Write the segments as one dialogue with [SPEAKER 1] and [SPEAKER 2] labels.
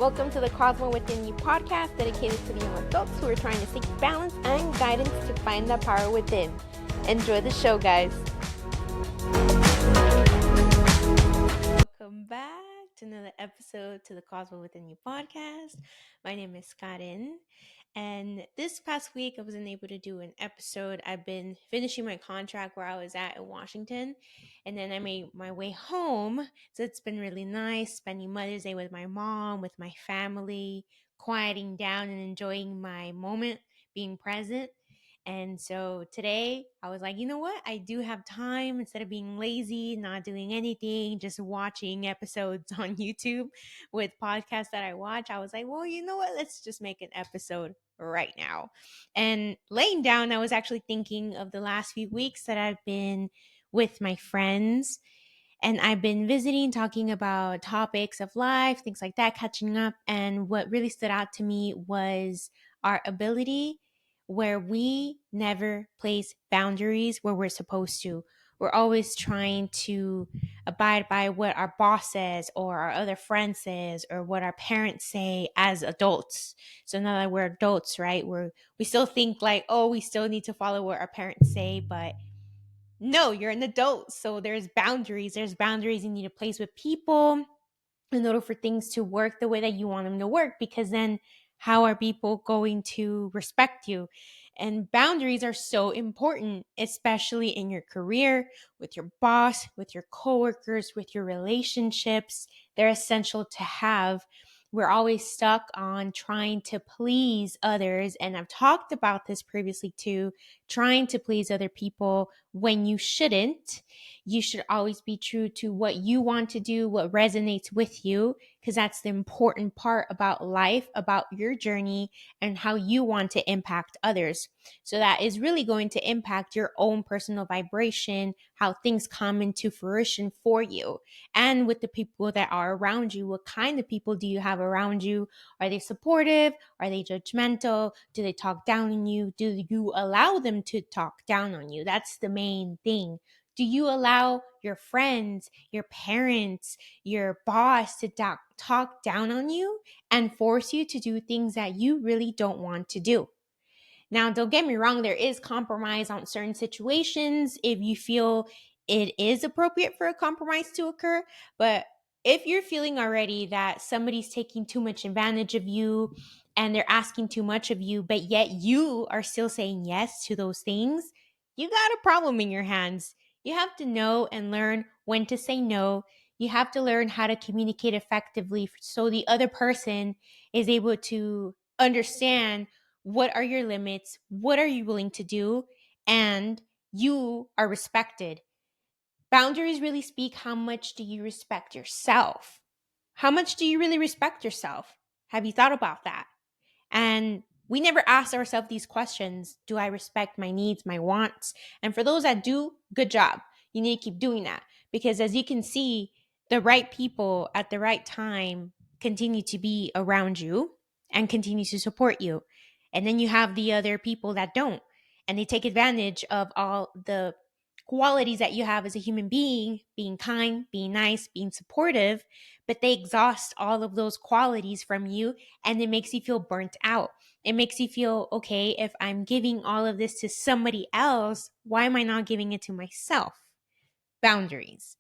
[SPEAKER 1] Welcome to the Cosmo Within You podcast, dedicated to the young adults who are trying to seek balance and guidance to find that power within. Enjoy the show, guys. Welcome back to another episode to the Cosmo Within You podcast. My name is Karen, and this past week I wasn't able to do an episode. I've been finishing my contract where I was at in Washington, and then I made my way home. So it's been really nice spending Mother's Day with my mom, with my family, quieting down and enjoying my moment, being present. And so today I was like, you know what? I do have time. Instead of being lazy, not doing anything, just watching episodes on YouTube with podcasts that I watch. I was like, well, you know what? Let's just make an episode right now. And laying down, I was actually thinking of the last few weeks that I've been with my friends. And I've been visiting, talking about topics of life, things like that, catching up. And what really stood out to me was our ability where we never place boundaries where we're supposed to. We're always trying to abide by what our boss says or our other friend says or what our parents say as adults. So now that we're adults, right, we still think like, oh, we still need to follow what our parents say, but no, you're an adult. So there's boundaries. There's boundaries you need to place with people in order for things to work the way that you want them to work, because then how are people going to respect you? And boundaries are so important, especially in your career, with your boss, with your coworkers, with your relationships. They're essential to have. We're always stuck on trying to please others. And I've talked about this previously too, trying to please other people when you shouldn't. You should always be true to what you want to do, what resonates with you, because that's the important part about life, about your journey, and how you want to impact others. So that is really going to impact your own personal vibration, how things come into fruition for you, and with the people that are around you. What kind of people do you have around you? Are they supportive? Are they judgmental? Do they talk down on you? Do you allow them to talk down on you? That's the main thing. Do you allow your friends, your parents, your boss to talk down on you and force you to do things that you really don't want to do? Now, don't get me wrong, there is compromise on certain situations if you feel it is appropriate for a compromise to occur. But if you're feeling already that somebody's taking too much advantage of you and they're asking too much of you, but yet you are still saying yes to those things, you got a problem in your hands. You have to know and learn when to say no. You have to learn how to communicate effectively so the other person is able to understand what are your limits, what are you willing to do, and you are respected. Boundaries really speak how much do you respect yourself? How much do you really respect yourself? Have you thought about that? And we never ask ourselves these questions. Do I respect my needs, my wants? And for those that do, good job. You need to keep doing that, because as you can see, the right people at the right time continue to be around you and continue to support you. And then you have the other people that don't, and they take advantage of all the qualities that you have as a human being kind, being nice, being supportive, but they exhaust all of those qualities from you, and it makes you feel burnt out. It makes you feel, okay, if I'm giving all of this to somebody else, why am I not giving it to myself? Boundaries.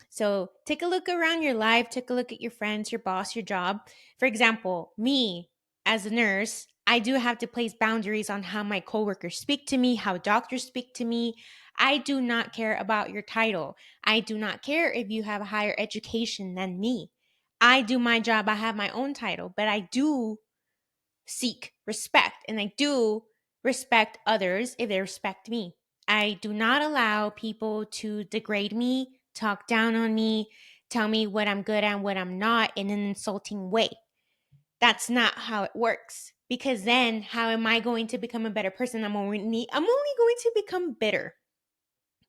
[SPEAKER 1] So take a look around your life, take a look at your friends, your boss, your job. For example, me as a nurse, I do have to place boundaries on how my coworkers speak to me, how doctors speak to me. I do not care about your title. I do not care if you have a higher education than me. I do my job. I have my own title, but I do seek respect, and I do respect others if they respect me. I do not allow people to degrade me, talk down on me, tell me what I'm good at and what I'm not in an insulting way. That's not how it works, because then how am I going to become a better person? I'm only going to become bitter.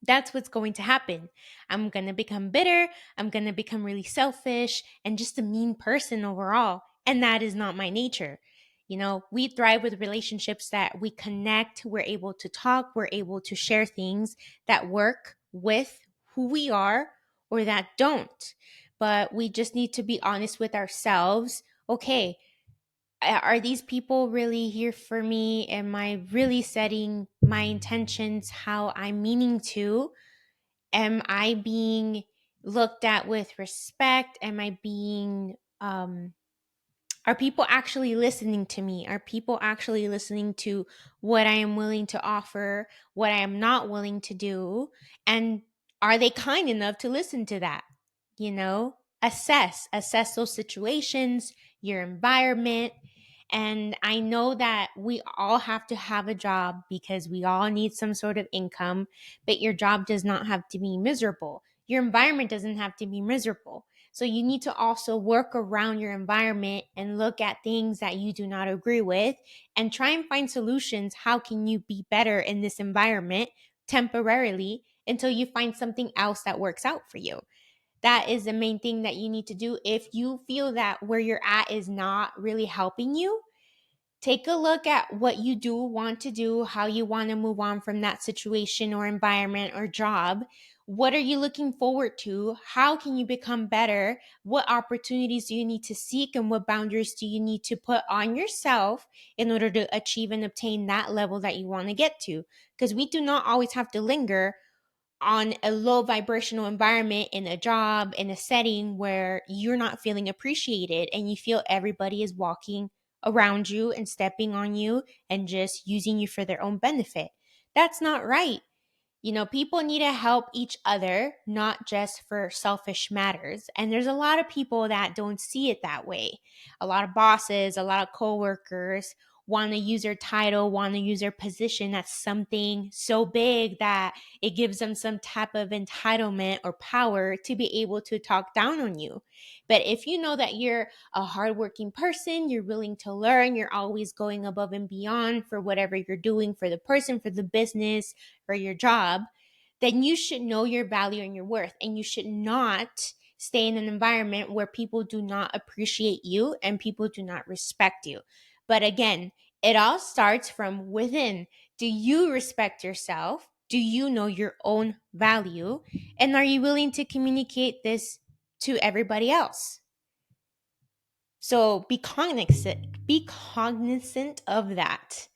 [SPEAKER 1] That's what's going to happen. I'm going to become bitter. I'm going to become really selfish and just a mean person overall. And that is not my nature. You know, we thrive with relationships that we connect. We're able to talk. We're able to share things that work with who we are or that don't. But we just need to be honest with ourselves okay, are these people really here for me? Am I really setting my intentions how I'm meaning to? Am I being looked at with respect? Am I being are people actually listening to me? Are people actually listening to what I am willing to offer, what I am not willing to do? And are they kind enough to listen to that? You know, assess those situations, your environment. And I know that we all have to have a job because we all need some sort of income, but your job does not have to be miserable. Your environment doesn't have to be miserable. So you need to also work around your environment and look at things that you do not agree with and try and find solutions. How can you be better in this environment temporarily until you find something else that works out for you? That is the main thing that you need to do. If you feel that where you're at is not really helping you, take a look at what you do want to do, how you want to move on from that situation or environment or job. What are you looking forward to? How can you become better? What opportunities do you need to seek, and what boundaries do you need to put on yourself in order to achieve and obtain that level that you want to get to? Because we do not always have to linger on a low vibrational environment in a job, in a setting where you're not feeling appreciated and you feel everybody is walking around you and stepping on you and just using you for their own benefit. That's not right. You know, people need to help each other, not just for selfish matters. And there's a lot of people that don't see it that way. A lot of bosses, a lot of coworkers want to use their title, want to use their position as something so big that it gives them some type of entitlement or power to be able to talk down on you. But if you know that you're a hardworking person, you're willing to learn, you're always going above and beyond for whatever you're doing for the person, for the business, for your job, then you should know your value and your worth. And you should not stay in an environment where people do not appreciate you and people do not respect you. But again, it all starts from within. Do you respect yourself? Do you know your own value? And are you willing to communicate this to everybody else? So be cognizant of that.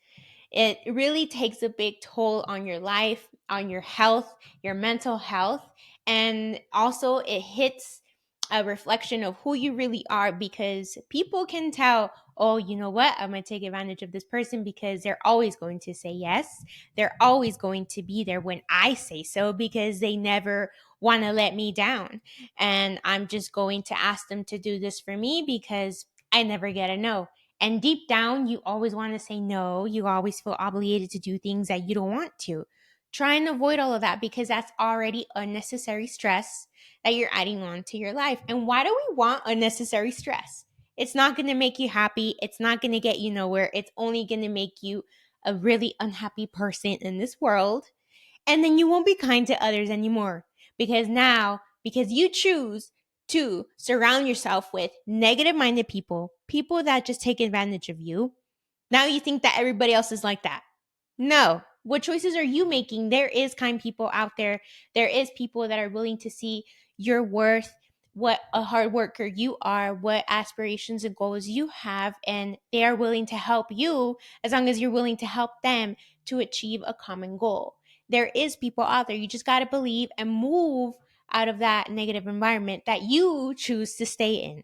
[SPEAKER 1] It really takes a big toll on your life, on your health, your mental health, and also it hits a reflection of who you really are, because people can tell, oh, you know what, I'm going to take advantage of this person because they're always going to say yes. They're always going to be there when I say so because they never want to let me down. And I'm just going to ask them to do this for me because I never get a no. And deep down, you always want to say no. You always feel obligated to do things that you don't want to. Try and avoid all of that because that's already unnecessary stress that you're adding on to your life. And why do we want unnecessary stress? It's not going to make you happy. It's not going to get you nowhere. It's only going to make you a really unhappy person in this world. And then you won't be kind to others anymore because you choose to surround yourself with negative minded people, people that just take advantage of you. Now you think that everybody else is like that. No. What choices are you making? There is kind people out there. There is people that are willing to see your worth, what a hard worker you are, what aspirations and goals you have, and they are willing to help you as long as you're willing to help them to achieve a common goal. There is people out there. You just got to believe and move out of that negative environment that you choose to stay in.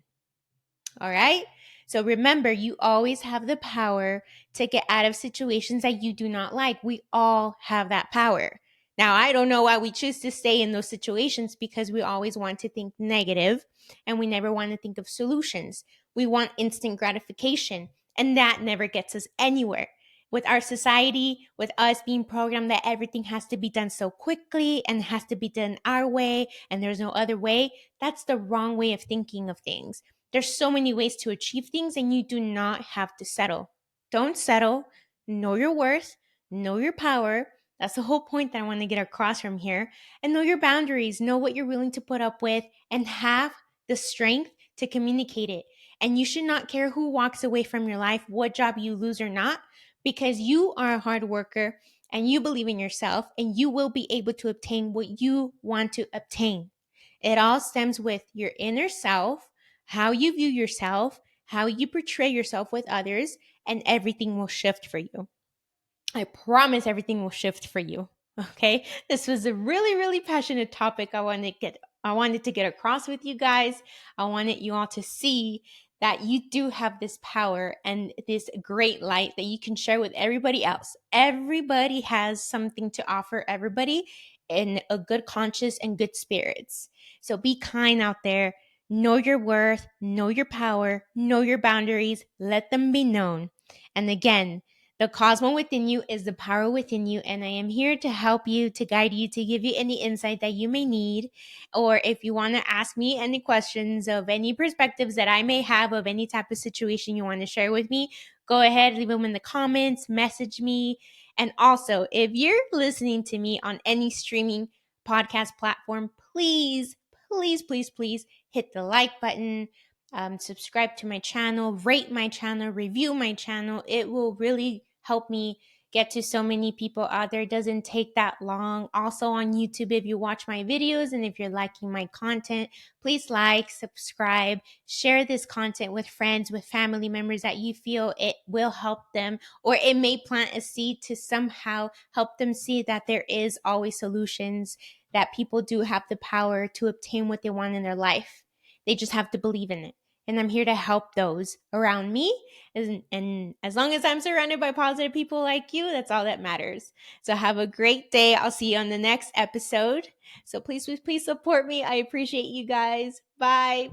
[SPEAKER 1] All right? So remember, you always have the power to get out of situations that you do not like. We all have that power. Now, I don't know why we choose to stay in those situations because we always want to think negative and we never want to think of solutions. We want instant gratification, and that never gets us anywhere. With our society, with us being programmed that everything has to be done so quickly and has to be done our way and there's no other way, that's the wrong way of thinking of things. There's so many ways to achieve things and you do not have to settle. Don't settle. Know your worth. Know your power. That's the whole point that I want to get across from here. And know your boundaries. Know what you're willing to put up with and have the strength to communicate it. And you should not care who walks away from your life, what job you lose or not, because you are a hard worker and you believe in yourself and you will be able to obtain what you want to obtain. It all stems with your inner self, how you view yourself, how you portray yourself with others, and everything will shift for you. I promise everything will shift for you. Okay? This was a really, really passionate topic I wanted to get across with you guys. I wanted you all to see that you do have this power and this great light that you can share with everybody else. Everybody has something to offer everybody in a good conscience and good spirits. So be kind out there. Know your worth, know your power, know your boundaries, let them be known. And again, the cosmo within you is the power within you, and I am here to help you, to guide you, to give you any insight that you may need. Or if you want to ask me any questions of any perspectives that I may have of any type of situation you want to share with me, go ahead, leave them in the comments, message me. And also, if you're listening to me on any streaming podcast platform, please, please, please, please hit the like button. Subscribe to my channel, rate my channel, review my channel. It will really help me get to so many people out there. It doesn't take that long. Also on YouTube, if you watch my videos and if you're liking my content, please like, subscribe, share this content with friends, with family members that you feel it will help them, or it may plant a seed to somehow help them see that there is always solutions, that people do have the power to obtain what they want in their life. They just have to believe in it. And I'm here to help those around me. And as long as I'm surrounded by positive people like you, that's all that matters. So have a great day. I'll see you on the next episode. So please, please, please support me. I appreciate you guys. Bye.